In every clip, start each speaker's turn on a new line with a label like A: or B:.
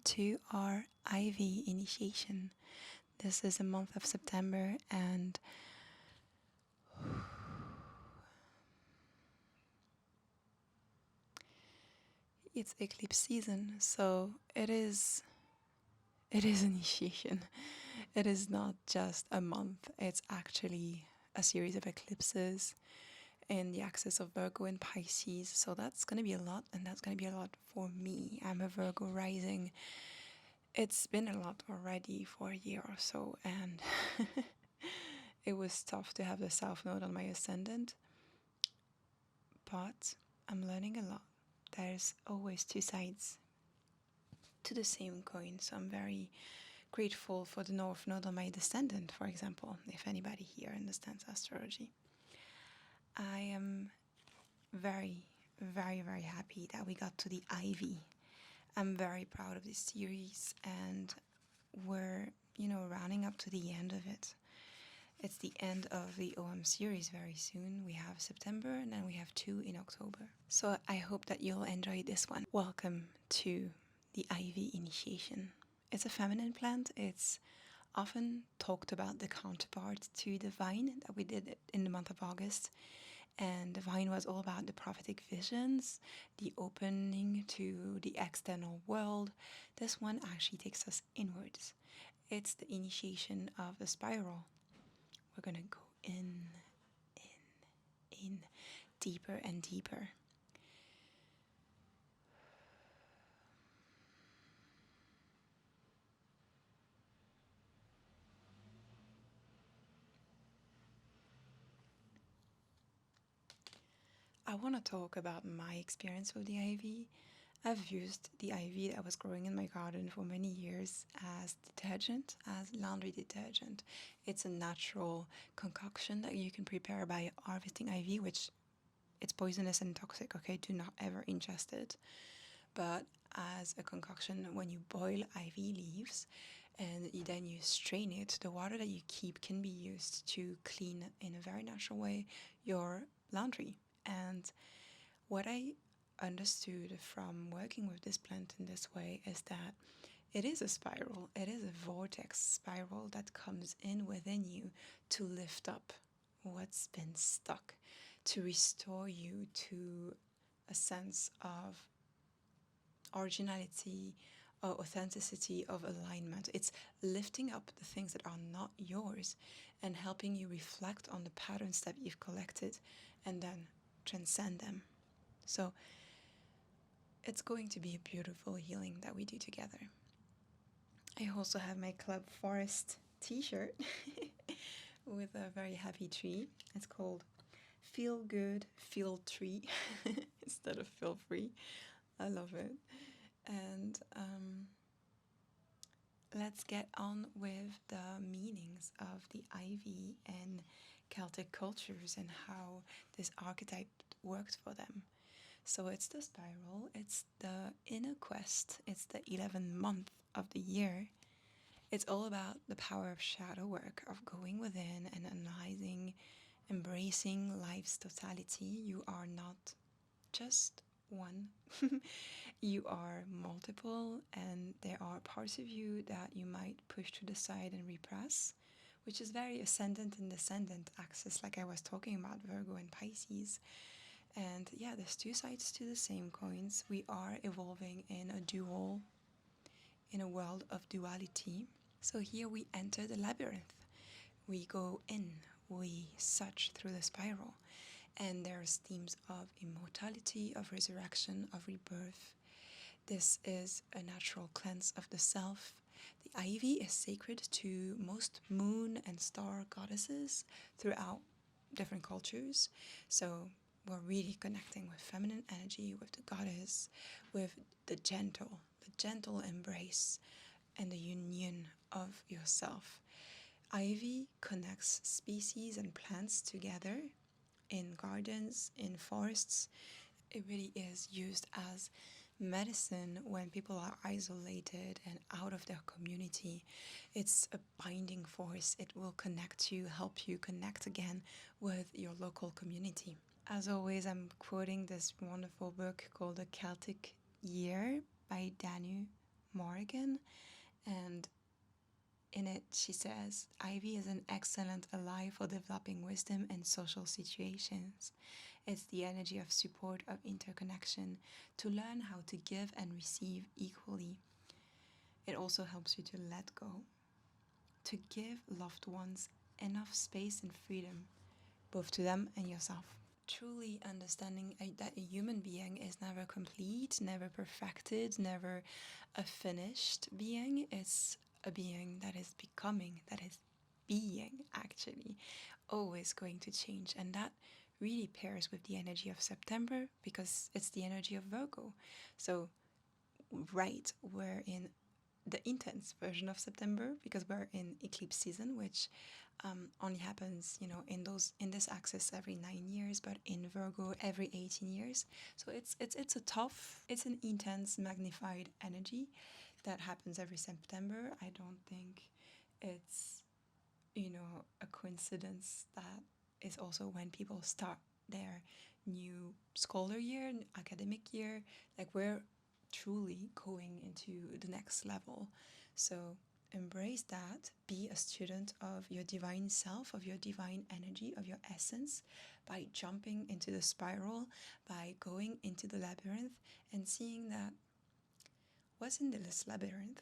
A: to our Ivy initiation. This is the month of September and it's eclipse season, so it is initiation. It is not just a month, it's actually a series of eclipses in the axis of Virgo and Pisces. So that's going to be a lot, and that's going to be a lot for me. I'm a Virgo rising. It's been a lot already for a year or so, and it was tough to have the South Node on my ascendant, but I'm learning a lot. There's always two sides to the same coin, so I'm very grateful for the North Node on my descendant, for example, if anybody here understands astrology. I am very, very, very happy that we got to the Ivy. I'm very proud of this series, and we're, rounding up to the end of it. It's the end of the OM series very soon. We have September and then we have 2 in October. So I hope that you'll enjoy this one. Welcome to the Ivy initiation. It's a feminine plant. It's often talked about the counterpart to the vine that we did in the month of August. And the vine was all about the prophetic visions, the opening to the external world. This one actually takes us inwards. It's the initiation of the spiral. We're going to go in, deeper and deeper. I want to talk about my experience with the ivy. I've used the ivy that was growing in my garden for many years as detergent, as laundry detergent. It's a natural concoction that you can prepare by harvesting ivy, which it's poisonous and toxic, okay? Do not ever ingest it. But as a concoction, when you boil ivy leaves and then you strain it, the water that you keep can be used to clean in a very natural way your laundry. And what I understood from working with this plant in this way is that it is a spiral, it is a vortex spiral that comes in within you to lift up what's been stuck, to restore you to a sense of originality, of authenticity, of alignment. It's lifting up the things that are not yours and helping you reflect on the patterns that you've collected and then transcend them. So it's going to be a beautiful healing that we do together. I also have my Club Forest t-shirt with a very happy tree. It's called Feel Good, Feel Tree instead of Feel Free. I love it. And let's get on with the meanings of the ivy in Celtic cultures and how this archetype worked for them. So it's the spiral, it's the inner quest, it's the 11th month of the year. It's all about the power of shadow work, of going within and analyzing, embracing life's totality. You are not just one. You are multiple, and there are parts of you that you might push to the side and repress, which is very ascendant and descendant axis, like I was talking about, Virgo and Pisces. And yeah, there's two sides to the same coins. We are evolving in a world of duality. So here we enter the labyrinth. We go in, we search through the spiral. And there's themes of immortality, of resurrection, of rebirth. This is a natural cleanse of the self. The ivy is sacred to most moon and star goddesses throughout different cultures. So we're really connecting with feminine energy, with the goddess, with the gentle embrace and the union of yourself. Ivy connects species and plants together in gardens, in forests. It really is used as medicine when people are isolated and out of their community. It's a binding force. It will connect you, help you connect again with your local community. As always, I'm quoting this wonderful book called The Celtic Year by Danu Morgan, and in it she says, Ivy is an excellent ally for developing wisdom in social situations. It's the energy of support, of interconnection, to learn how to give and receive equally. It also helps you to let go, to give loved ones enough space and freedom, both to them and yourself. Truly understanding that a human being is never complete, never perfected, never a finished being. It's a being that is becoming, that is being actually, always going to change. And that really pairs with the energy of September because it's the energy of Virgo. So, right, we're in the intense version of September because we're in eclipse season, which only happens, in this axis every 9 years, but in Virgo every 18 years. So it's an intense, magnified energy that happens every September. I don't think it's a coincidence that is also when people start their new scholar year, academic year. Like we're truly going into the next level. So embrace that, be a student of your divine self, of your divine energy, of your essence, by jumping into the spiral, by going into the labyrinth and seeing that what's in this labyrinth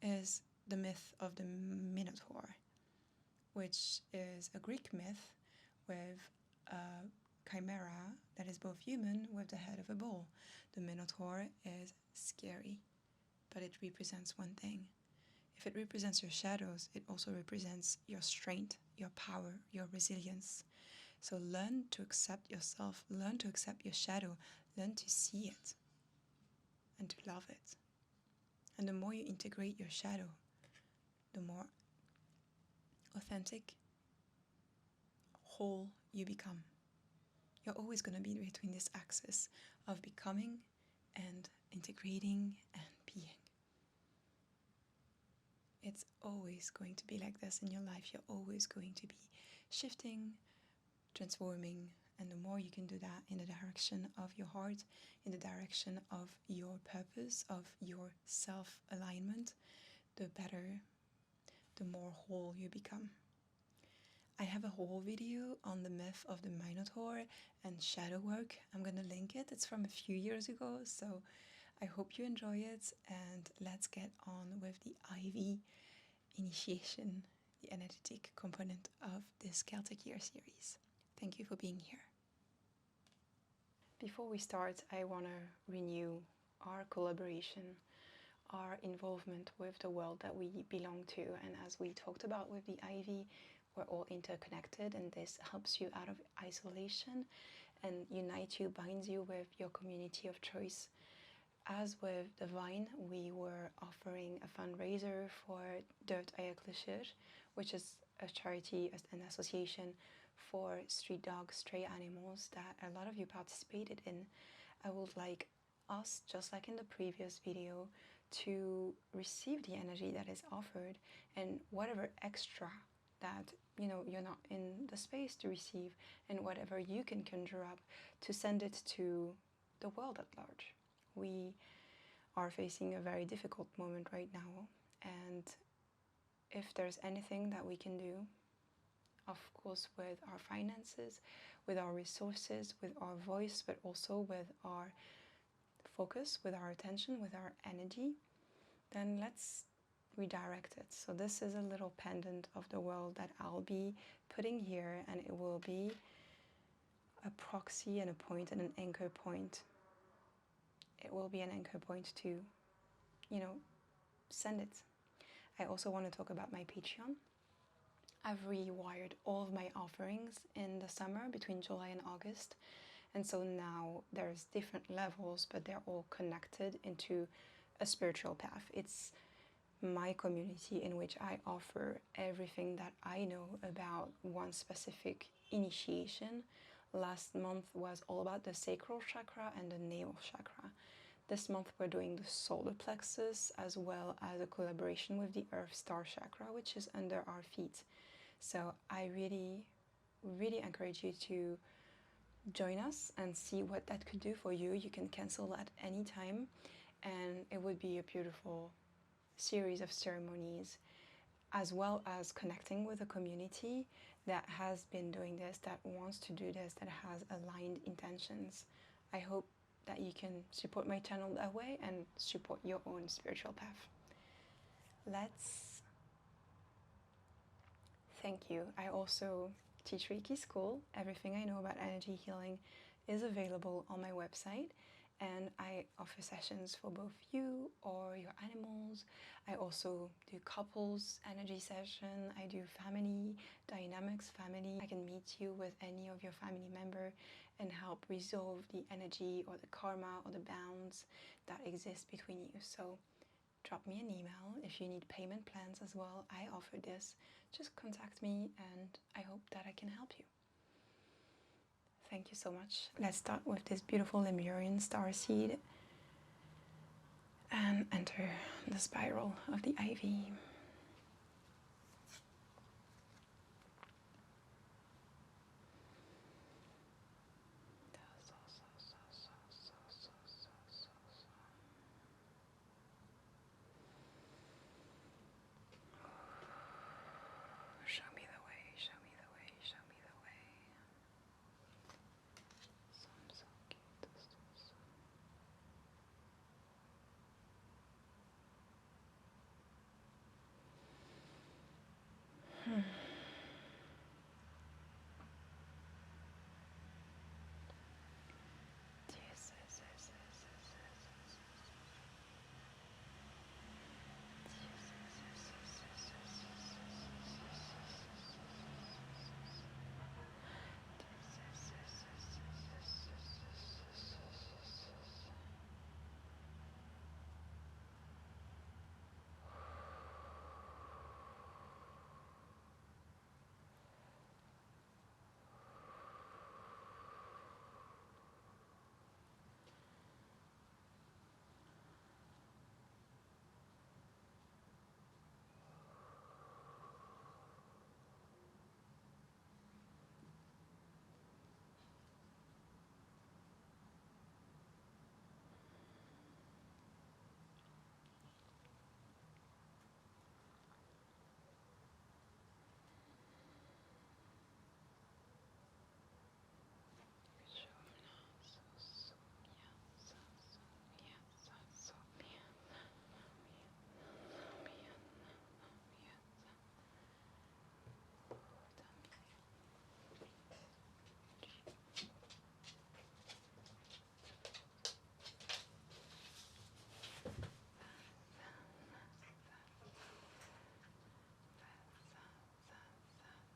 A: is the myth of the Minotaur, which is a Greek myth with a chimera that is both human with the head of a bull. The Minotaur is scary, but it represents one thing. If it represents your shadows, it also represents your strength, your power, your resilience. So learn to accept yourself, learn to accept your shadow, learn to see it and to love it. And the more you integrate your shadow, the more authentic, whole you become. You're always going to be between this axis of becoming and integrating and being. It's always going to be like this in your life. You're always going to be shifting, transforming, and the more you can do that in the direction of your heart, in the direction of your purpose, of your self-alignment, the better, the more whole you become. I have a whole video on the myth of the Minotaur and shadow work. I'm gonna link it. It's from a few years ago, so I hope you enjoy it, and let's get on with the Ivy initiation, the energetic component of this Celtic Year series. Thank you for being here. Before we start, I want to renew our collaboration, our involvement with the world that we belong to. And as we talked about with the Ivy, we're all interconnected, and this helps you out of isolation and unites you, binds you with your community of choice. As with the Vine, we were offering a fundraiser for Dört Ayaklılar, which is a charity, an association for street dogs, stray animals that a lot of you participated in. I would like us, just like in the previous video, to receive the energy that is offered, and whatever extra that you're not in the space to receive, and whatever you can conjure up, to send it to the world at large. We are facing a very difficult moment right now, and if there's anything that we can do, of course with our finances, with our resources, with our voice, but also with our focus, with our attention, with our energy, then let's redirect it. So this is a little pendant of the world that I'll be putting here, and it will be a proxy and a point and an anchor point. It will be an anchor point to, send it. I also want to talk about my Patreon. I've rewired all of my offerings in the summer between July and August. And so now there's different levels, but they're all connected into a spiritual path. It's my community in which I offer everything that I know about one specific initiation. Last month was all about the sacral chakra and the navel chakra. This month we're doing the solar plexus, as well as a collaboration with the Earth Star chakra, which is under our feet. So I really, really encourage you to join us and see what that could do for you. You can cancel at any time. and it would be a beautiful series of ceremonies, as well as connecting with a community that has been doing this, that wants to do this, that has aligned intentions. I hope that you can support my channel that way and support your own spiritual path. Thank you. I also teach Reiki school. Everything I know about energy healing is available on my website, and I offer sessions for both you or your animals. I also do couples energy session. I do family dynamics, I can meet you with any of your family member and help resolve the energy or the karma or the bounds that exist between you. So drop me an email if you need payment plans as well. I offer this. Just contact me and I hope that I can help you. Thank you so much. Let's start with this beautiful Lemurian starseed and enter the spiral of the ivy. Show me the way, show me the way, show me the way. So cute.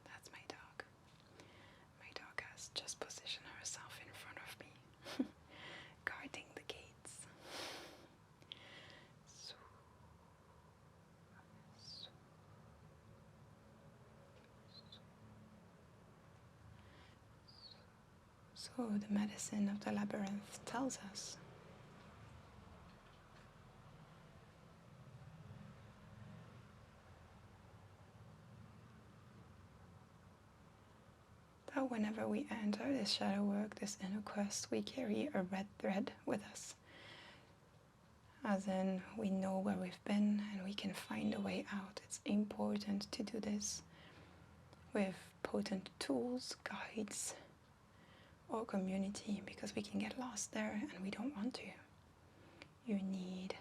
A: That's my dog. My dog has just positioned herself in front of me, guarding the gates. So the medicine of the labyrinth tells us that whenever we enter this shadow work, this inner quest, we carry a red thread with us. As in, we know where we've been and we can find a way out. It's important to do this with potent tools, guides, or community, because we can get lost there and we don't want to. You need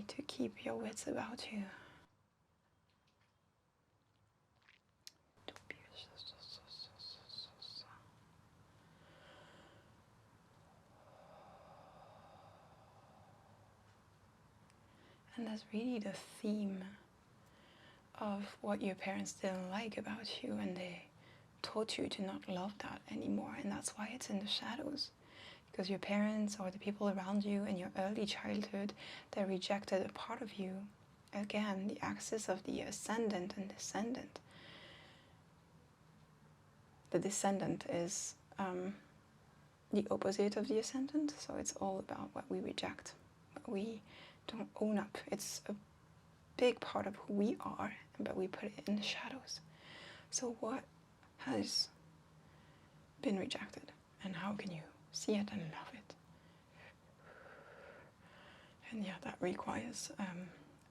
A: to keep your wits about you. And that's really the theme of what your parents didn't like about you, and they taught you to not love that anymore. And that's why it's in the shadows, because your parents or the people around you in your early childhood, they rejected a part of you. Again, the axis of the ascendant and descendant. The descendant is the opposite of the ascendant, so it's all about what we reject, what we don't own up. It's a big part of who we are, but we put it in the shadows. So what has been rejected? And how can you see it and love it? And yeah, that requires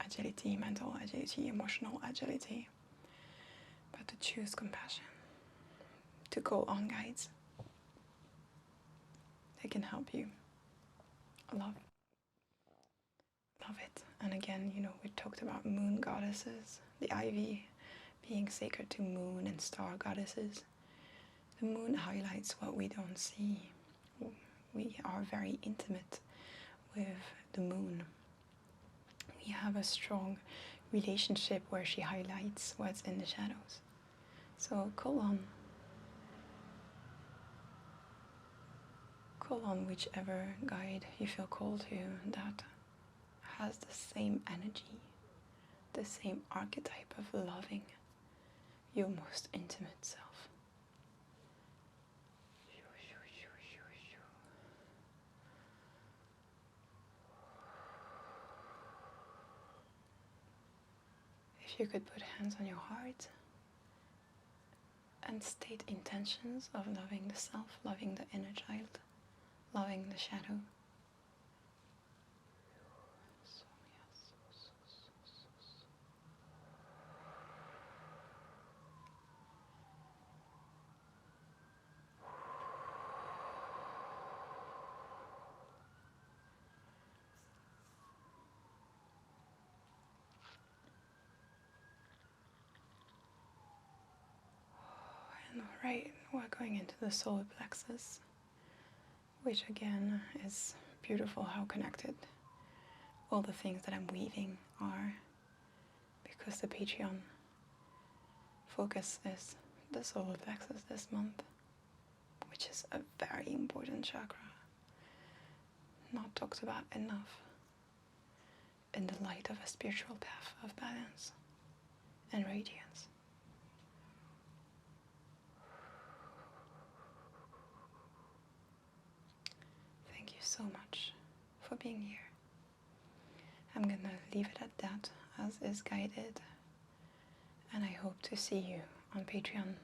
A: agility, mental agility, emotional agility. But to choose compassion, to call on guides, they can help you love it. And again, you know, we talked about moon goddesses, the ivy being sacred to moon and star goddesses. The moon highlights what we don't see. We are very intimate with the moon. We have a strong relationship where she highlights what's in the shadows. So call on whichever guide you feel called to that has the same energy, the same archetype of loving your most intimate self. If you could put hands on your heart and state intentions of loving the self, loving the inner child, loving the shadow. And alright, we're going into the solar plexus, which again is beautiful how connected all the things that I'm weaving are, because the Patreon focus is the solar plexus this month, which is a very important chakra, not talked about enough in the light of a spiritual path of balance and radiance. Thank you so much for being here. I'm gonna leave it at that, as is guided, and I hope to see you on Patreon